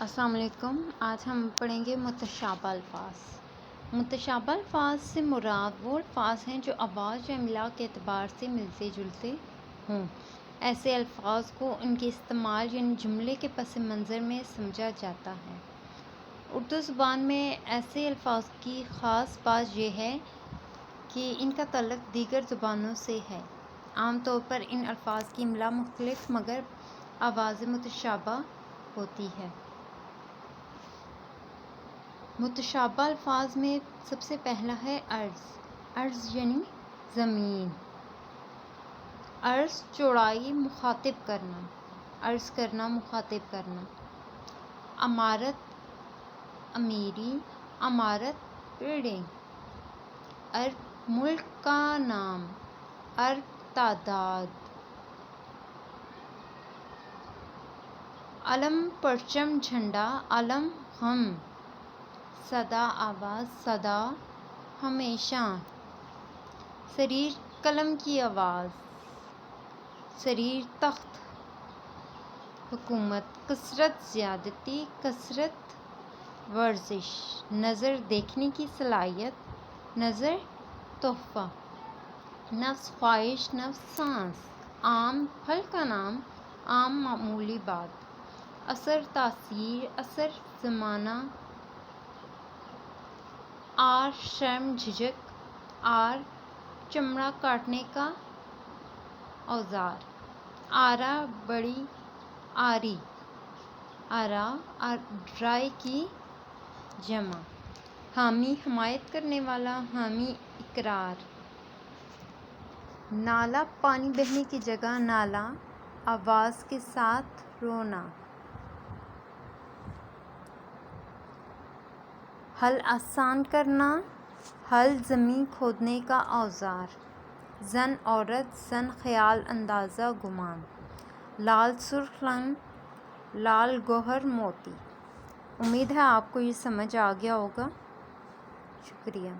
السلام علیکم۔ آج ہم پڑھیں گے متشابہ الفاظ۔ متشابہ الفاظ سے مراد وہ الفاظ ہیں جو آواز یا املاء کے اعتبار سے ملتے جلتے ہوں۔ ایسے الفاظ کو ان کے استعمال یعنی جملے کے پس منظر میں سمجھا جاتا ہے۔ اردو زبان میں ایسے الفاظ کی خاص بات یہ ہے کہ ان کا تعلق دیگر زبانوں سے ہے۔ عام طور پر ان الفاظ کی املاء مختلف مگر آوازیں متشابہ ہوتی ہے۔ متشابہ الفاظ میں سب سے پہلا ہے عرض۔ عرض یعنی زمین۔ عرض چوڑائی، مخاطب کرنا، عرض کرنا، مخاطب کرنا۔ عمارت، امیری، عمارت بلڈنگ۔ ارب ملک کا نام، ارب تعداد۔ علم پرچم جھنڈا، علم غم۔ صدا آواز، صدا ہمیشہ۔ صریر قلم کی آواز، صریر تخت۔ حکومت، کثرت زیادتی، کثرت ورزش۔ نظر دیکھنے کی صلاحیت، نظر تحفہ۔ نفس خواہش، نفس سانس۔ عام پھل کا نام، عام معمولی بات۔ اثر تاثیر، اثر زمانہ۔ عار شرم جھجک، عار چمڑا کاٹنے کا اوزار۔ آرا بڑی، آری، آرا آرائی کی جمع۔ حامی حمایت کرنے والا، حامی اقرار۔ نالہ پانی بہنے کی جگہ، نالہ آواز کے ساتھ رونا۔ حل آسان کرنا، حل زمین کھودنے کا اوزار۔ زن عورت، زن خیال اندازہ گمان۔ لال سرخ رنگ، لال گوہر موتی۔ امید ہے آپ کو یہ سمجھ آ گیا ہوگا۔ شکریہ۔